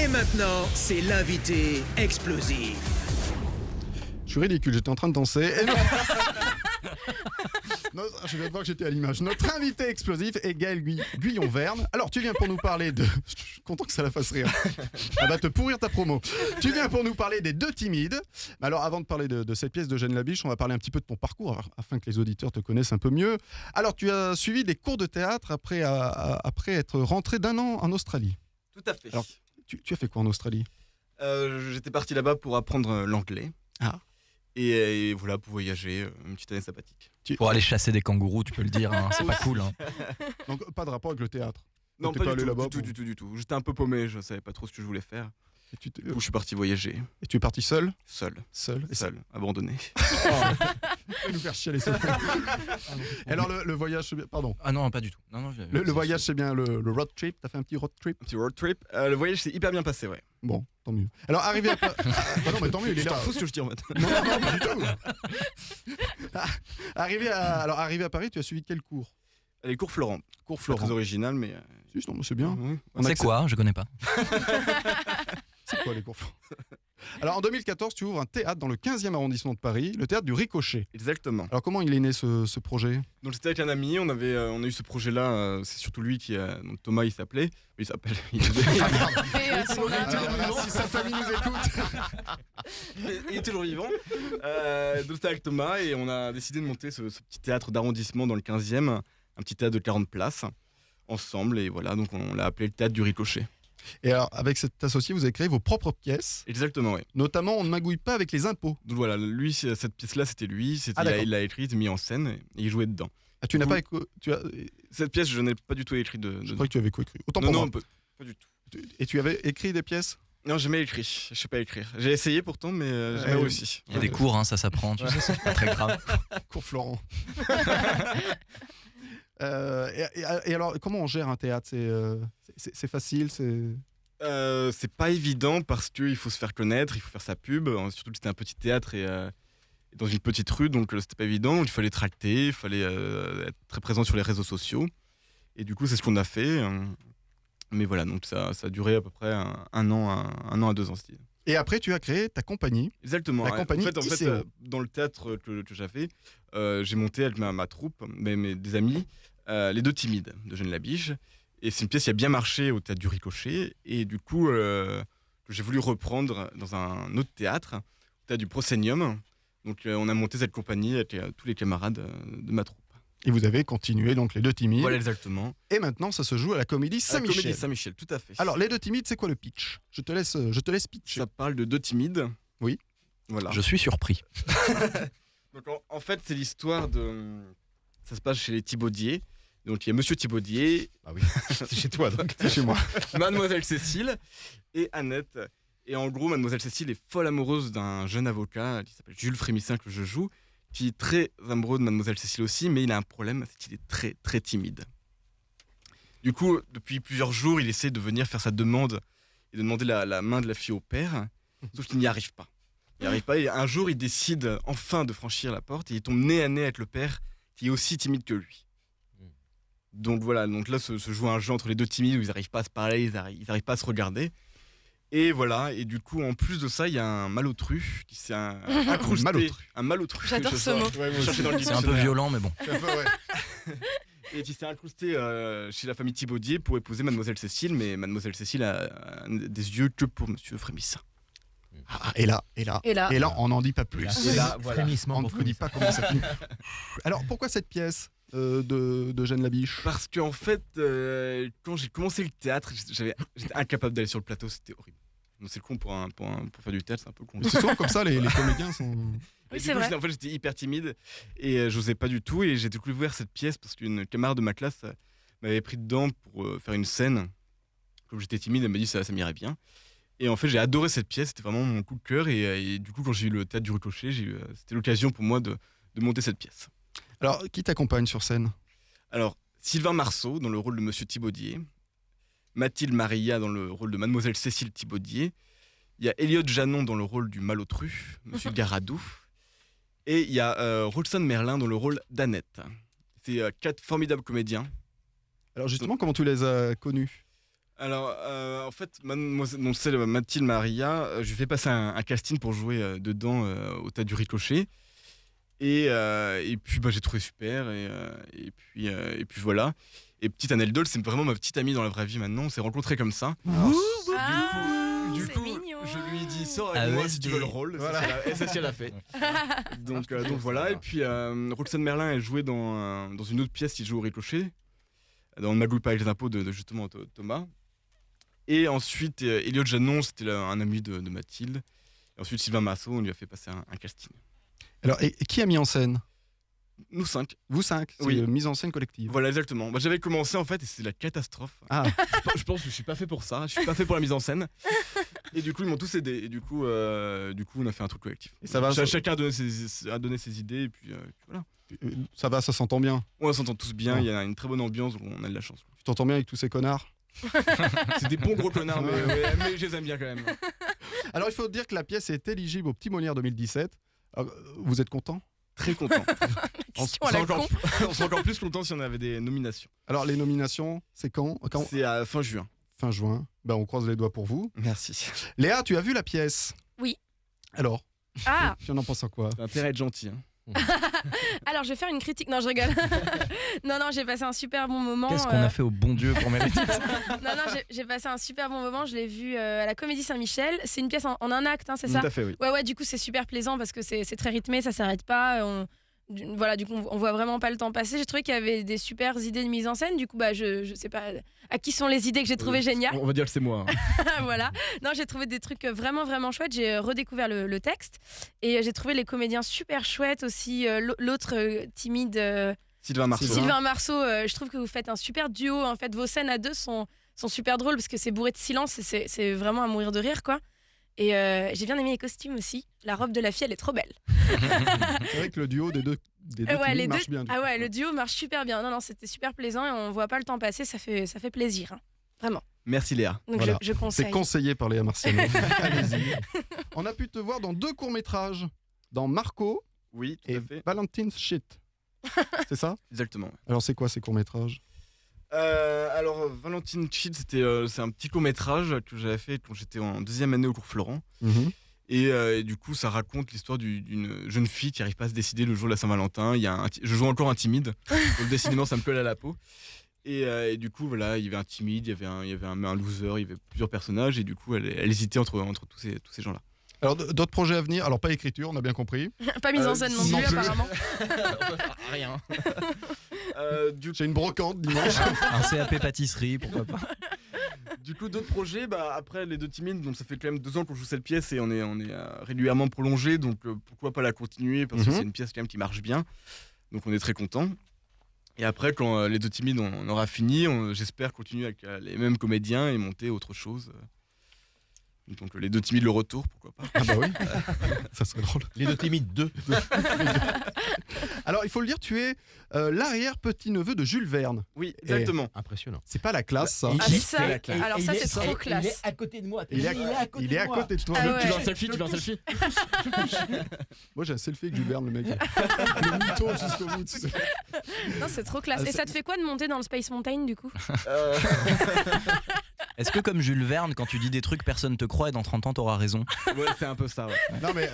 Et maintenant, c'est l'invité explosif. Je suis ridicule, j'étais en train de danser. Et non. Non, je viens de voir que j'étais à l'image. Notre invité explosif est Gaël Guyon-Verne. Alors, tu viens pour nous parler de... Je suis content que ça la fasse rire. Elle va te pourrir ta promo. Tu viens pour nous parler des Deux Timides. Alors, avant de parler de cette pièce d'Eugène Labiche, on va parler un petit peu de ton parcours, afin que les auditeurs te connaissent un peu mieux. Alors, tu as suivi des cours de théâtre après être rentré d'un an en Australie. Tout à fait. Alors, tu as fait quoi en Australie ? J'étais parti là-bas pour apprendre l'anglais. Ah. Et voilà, pour voyager, une petite année sabbatique. Pour aller chasser des kangourous, tu peux le dire, hein, c'est pas cool. Hein. Donc, pas de rapport avec le théâtre. Non, t'es pas allé du là-bas tout, du tout. J'étais un peu paumé, je savais pas trop ce que je voulais faire. Du Du coup, je suis parti voyager. Et tu es parti seul ? Seul, Seul. abandonné. Tu vas nous faire chialer ça. Et alors le voyage, pardon. Ah non, pas du tout. Non, Le voyage, c'est bien le road trip. T'as fait un petit road trip ? Un petit road trip. Le voyage s'est hyper bien passé, ouais. Bon, tant mieux. Alors arrivé à Paris. Non, mais tant mieux, il est Je t'en là. fous ce que je dis en fait. Non, pas du tout. Arrivé à Paris, tu as suivi quel cours ? Les cours Florent. Cours Pas Florent. très original, mais. Si, non, mais c'est bien. Oui. C'est quoi ? Je connais pas. C'est quoi les cours Florent ? Alors en 2014, tu ouvres un théâtre dans le 15e arrondissement de Paris, le théâtre du Ricochet. Exactement. Alors comment il est né ce projet ? Donc j'étais avec un ami, on a eu ce projet-là. C'est surtout lui qui a. Donc Thomas, il s'appelait. Il s'appelle. Si sa famille nous écoute. Il est toujours vivant. Donc c'était avec Thomas et on a décidé de monter ce petit théâtre d'arrondissement dans le 15e, un petit théâtre de 40 places, ensemble. Et voilà, donc on l'a appelé le théâtre du Ricochet. Et alors avec cet associé, vous avez créé vos propres pièces. Exactement, oui. Notamment, on ne magouille pas avec les impôts. Donc voilà, lui, cette pièce-là, c'était lui. Il l'a écrite, mis en scène et il jouait dedans. Ah, tu n'as pas Cette pièce, je n'ai pas du tout écrit Je crois que tu avais coécrit. Autant pour moi. Non, pas du tout. Et tu avais écrit des pièces ? Non, j'ai jamais écrit. Je sais pas écrire. J'ai essayé pourtant, mais j'ai jamais réussi. Il y a des cours, hein, ça s'apprend, tu sais, c'est pas très grave. Cours Florent. Et alors, comment on gère un théâtre ? C'est facile, c'est pas évident parce qu'il faut se faire connaître, il faut faire sa pub. Surtout que c'était un petit théâtre et dans une petite rue, donc c'était pas évident. Il fallait tracter, il fallait être très présent sur les réseaux sociaux. Et du coup, c'est ce qu'on a fait. Mais voilà, donc ça a duré à peu près un an à 2 ans. Et après, tu as créé ta compagnie. Exactement. La compagnie en fait, dans le théâtre que j'avais, j'ai monté avec ma troupe, des amis, les Deux Timides d'Eugène Labiche. Et c'est une pièce qui a bien marché au théâtre du Ricochet. Et du coup, que j'ai voulu reprendre dans un autre théâtre, au théâtre du Proscenium. Donc on a monté cette compagnie avec tous les camarades de ma troupe. Et vous avez continué, donc les Deux Timides. Voilà, exactement. Et maintenant, ça se joue à la Comédie Saint-Michel. La Comédie Saint-Michel, tout à fait. Alors, les Deux Timides, c'est quoi le pitch ? Je te laisse pitcher. Ça parle de deux timides. Oui. Voilà. Je suis surpris. Donc en fait, c'est l'histoire de... Ça se passe chez les Thibaudier. Donc il y a Monsieur Thibaudier. Ah oui, c'est chez toi, donc c'est chez moi. Mademoiselle Cécile et Annette. Et en gros, Mademoiselle Cécile est folle amoureuse d'un jeune avocat qui s'appelle Jules Frémissin, que je joue, qui est très amoureux de Mademoiselle Cécile aussi, mais il a un problème, c'est qu'il est très très timide. Du coup, depuis plusieurs jours, il essaie de venir faire sa demande et de demander la main de la fille au père, sauf qu'il n'y arrive pas. Il n'y arrive pas et un jour, il décide enfin de franchir la porte et il tombe nez à nez avec le père, qui est aussi timide que lui. Donc voilà, donc là se joue un jeu entre les deux timides où ils n'arrivent pas à se parler, ils n'arrivent pas à se regarder. Et voilà, et du coup, en plus de ça, il y a un malotru qui s'est incrusté. Un malotru. J'adore ce mot. C'est un peu violent, mais bon. Et qui s'est incrusté chez la famille Thibaudier pour épouser Mademoiselle Cécile, mais Mademoiselle Cécile a des yeux que pour Monsieur Frémissin. Et là, on n'en dit pas plus. Et là, voilà. On ne vous dit pas comment ça finit. Alors, pourquoi cette pièce d'Eugène Labiche ? Parce qu'en fait, quand j'ai commencé le théâtre, j'étais incapable d'aller sur le plateau, c'était horrible. Donc c'est con pour faire du théâtre, c'est un peu con. C'est souvent comme ça, les comédiens sont... Oui, c'est vrai. En fait, j'étais hyper timide et j'osais pas du tout. Et j'ai découvert cette pièce parce qu'une camarade de ma classe m'avait pris dedans pour faire une scène. Comme j'étais timide, elle m'a dit ça m'irait bien. Et en fait, j'ai adoré cette pièce, c'était vraiment mon coup de cœur. Et du coup, quand j'ai eu le théâtre du Ricochet, c'était l'occasion pour moi de monter cette pièce. Alors, qui t'accompagne sur scène ? Alors, Sylvain Marceau dans le rôle de Monsieur Thibaudier, Mathilde Maria dans le rôle de Mademoiselle Cécile Thibaudier, il y a Elliot Janon dans le rôle du malotru, Monsieur Garadou, et il y a Rolson Merlin dans le rôle d'Annette. C'est 4 formidables comédiens. Alors justement, comment tu les as connus ? Alors, en fait, c'est Mathilde Maria. Je lui fais passer un casting pour jouer dedans au tas du Ricochet. Et puis, j'ai trouvé super. Et puis voilà. Et petite Annelle Doll, c'est vraiment ma petite amie dans la vraie vie maintenant. On s'est rencontrés comme ça. Du c'est coup, mignon. je lui ai dit sors avec moi si tu veux le rôle. Voilà. Et c'est ce qu'elle a fait. Donc voilà. Et puis Roxane Merlin, elle jouait dans une autre pièce qui joue au Ricochet, dans Magouille pas avec les impôts de justement Thomas. Et ensuite, Elliot Janon, c'était un ami de Mathilde. Et ensuite, Sylvain Marceau, on lui a fait passer un casting. Alors, et qui a mis en scène? Nous 5. Vous 5. C'est Oui. une mise en scène collective. Voilà, exactement. J'avais commencé en fait et c'est la catastrophe. Ah. Je pense que je suis pas fait pour ça. Je suis pas fait pour la mise en scène. Et du coup, ils m'ont tous aidé. Et du coup, on a fait un truc collectif. Et ça va, Chacun a donné ses idées. Et puis voilà. Ça va, ça s'entend bien. On s'entend tous bien. Ouais. Il y a une très bonne ambiance. On a de la chance. Tu t'entends bien avec tous ces connards? C'est des bons gros connards, mais je les aime bien quand même. Alors, il faut dire que la pièce est éligible au Petit Molière 2017. Alors, vous êtes content? Très content. On question à la con. serait encore plus content si on avait des nominations. Alors, les nominations, c'est quand? C'est à fin juin. Fin juin. Ben, on croise les doigts pour vous. Merci. Léa, tu as vu la pièce? Oui. Alors, Ah, tu en penses quoi? T'as intérêt à être gentil. Hein. alors je vais faire une critique. Non, je rigole. non, j'ai passé un super bon moment. Qu'est-ce qu'on a fait au bon Dieu pour mériter ça? Non, j'ai passé un super bon moment. Je l'ai vu à la Comédie Saint-Michel. C'est une pièce en un acte, hein, c'est ça? Tout à fait, oui. Ouais, du coup, c'est super plaisant parce que c'est très rythmé, ça s'arrête pas. Voilà, du coup, on voit vraiment pas le temps passer. J'ai trouvé qu'il y avait des super idées de mise en scène. Du coup, je sais pas à qui sont les idées que j'ai trouvées géniales. On va dire que c'est moi. Hein. Voilà. Non, j'ai trouvé des trucs vraiment, vraiment chouettes. J'ai redécouvert le texte et j'ai trouvé les comédiens super chouettes aussi. L'autre timide, Sylvain Marceau. Sylvain Marceau, je trouve que vous faites un super duo. En fait, vos scènes à deux sont super drôles parce que c'est bourré de silence et c'est vraiment à mourir de rire, quoi. Et j'ai bien aimé les costumes aussi. La robe de la fille, elle est trop belle. C'est vrai que le duo des deux timides marche bien. Ah ouais, le duo marche super bien. Non, c'était super plaisant et on voit pas le temps passer. Ça fait plaisir, hein. Vraiment. Merci Léa. Donc Voilà. je conseille. C'est conseillé par Léa Marciano. Allez-y. On a pu te voir dans 2 courts-métrages. Dans Marco Oui, tout et à fait. Valentine's Shit. C'est ça? Exactement. Alors, c'est quoi ces courts-métrages? Alors, Valentine Cheat, c'est un petit court-métrage que j'avais fait quand j'étais en 2e année au cours Florent. Et du coup, ça raconte l'histoire d'une jeune fille qui n'arrive pas à se décider le jour de la Saint-Valentin. Je joue encore un timide, donc décidément, ça me colle à la peau. Et du coup, voilà, il y avait un timide, il y avait un loser, il y avait plusieurs personnages, et du coup, elle hésitait entre tous ces gens-là. Alors, d'autres projets à venir? Alors, pas écriture, on a bien compris. Pas mise en scène non non plus, plus. apparemment. Rien. J'ai une brocante dimanche. Un CAP pâtisserie, pourquoi pas? Du coup, d'autres projets, après les 2 timides, donc ça fait quand même 2 ans qu'on joue cette pièce et on est régulièrement prolongé, donc pourquoi pas la continuer parce que c'est une pièce quand même qui marche bien, donc on est très content. Et après, quand les 2 timides on aura fini, j'espère continuer avec les mêmes comédiens et monter autre chose. Donc les 2 timides le retour, pourquoi pas. Ah bah oui, ça serait drôle. Les 2 timides, 2. Alors, il faut le dire, tu es l'arrière-petit-neveu de Jules Verne. Oui, exactement. Impressionnant. C'est pas la classe, ça. Ah, c'est ça. la classe. Alors ça, c'est trop classe. Il est à côté de moi. Il est à côté de toi. Ah ouais. Tu veux un selfie? Moi, j'ai un selfie avec Jules Verne, le mec. Le mytho jusqu'au bout. Tu sais. Non, c'est trop classe. Ah, Et ça te fait quoi de monter dans le Space Mountain, du coup? Est-ce que comme Jules Verne, quand tu dis des trucs, personne te croit et dans 30 ans t'auras raison? Ouais, c'est un peu ça. Ouais. Non, mais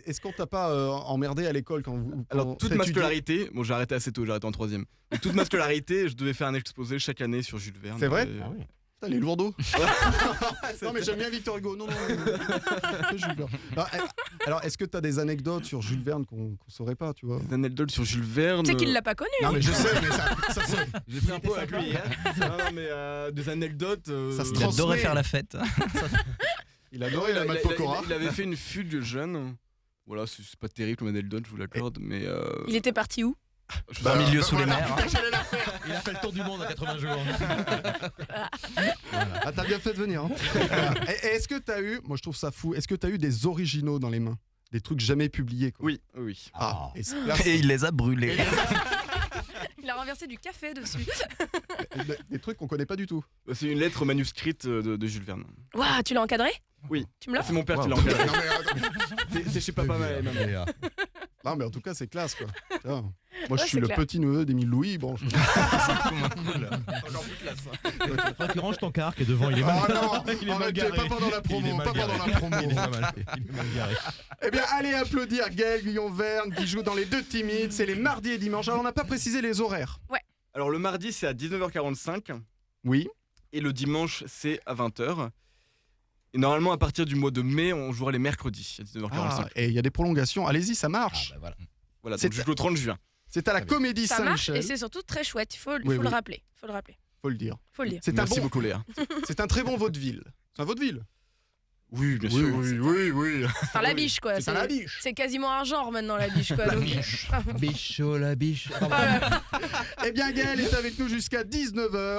est-ce qu'on t'a pas emmerdé à l'école quand vous. Alors, toute ma scolarité, bon, j'ai arrêté assez tôt, j'ai arrêté en 3e. Mais toute ma scolarité, je devais faire un exposé chaque année sur Jules Verne. C'est vrai? Ah oui. Putain, les lourdeaux. Non, mais j'aime bien Victor Hugo. Non. Jules Verne. Alors, est-ce que t'as des anecdotes sur Jules Verne qu'on saurait pas, tu vois? Des anecdotes sur Jules Verne. Tu sais qu'il l'a pas connu. Non, mais je sais, mais ça se. J'ai pris un peu avec lui. Non, mais des anecdotes. Ça se Il adorait transmet. faire la fête. Il adorait la mat Pokora. Il avait fait une fugue jeune. Voilà, c'est pas terrible comme anecdote, je vous l'accorde, mais. Il était parti où? Dans le milieu sous les mers. hein. Il a fait le tour du monde en 80 jours. Ah, t'as bien fait de venir. Hein. Et est-ce que t'as eu, moi je trouve ça fou, est-ce que t'as eu des originaux dans les mains? Des trucs jamais publiés, quoi. Oui, oui. Ah, et là, Et il les a brûlés. Il a renversé du café dessus. des trucs qu'on connaît pas du tout. C'est une lettre manuscrite de Jules Verne. Waouh, tu l'as encadré? Oui. Tu me l'as? C'est mon père qui l'a Wow. encadré. C'est chez papa et maman. Non, mais en tout cas, c'est classe, quoi. Putain. Moi, je Ouais, suis c'est le clair. petit neveu d'Émile Louis. Bon, je- Encore plus classe. Faudra qu'il range ton car qui est devant, il est Oh mal. non, Il est mal arrêtez, garé. pas pendant la Il est promo, mal pas garé. pendant la promo. Il est pas mal fait, il est mal garé. Eh bien, allez applaudir Gaël Guyon-Verne qui joue dans Les Deux Timides. C'est les mardis et dimanches. Alors, on n'a pas précisé les horaires. Alors le mardi c'est à 19h45 Oui. et le dimanche c'est à 20h. Et normalement à partir du mois de mai on jouera les mercredis à 19h45. Ah, et il y a des prolongations. Allez-y, ça marche. Ah, bah voilà. Voilà, c'est- donc jusqu'au 30 juin. C'est à la Très bien. Comédie Ça marche Saint-Michel. et c'est surtout très chouette. Il faut, Oui, faut oui. le rappeler. Faut le rappeler. Faut le dire. Faut le dire. C'est un, Merci bon, beaucoup Léa. c'est un très bon vaudeville. C'est un vaudeville. Oui bien sûr. oui. Enfin, la biche, quoi. C'est un la biche. C'est quasiment un genre maintenant, la biche, quoi. donc- Bichot, la biche. Oh là là. Eh bien, Gaël est avec nous jusqu'à 19h.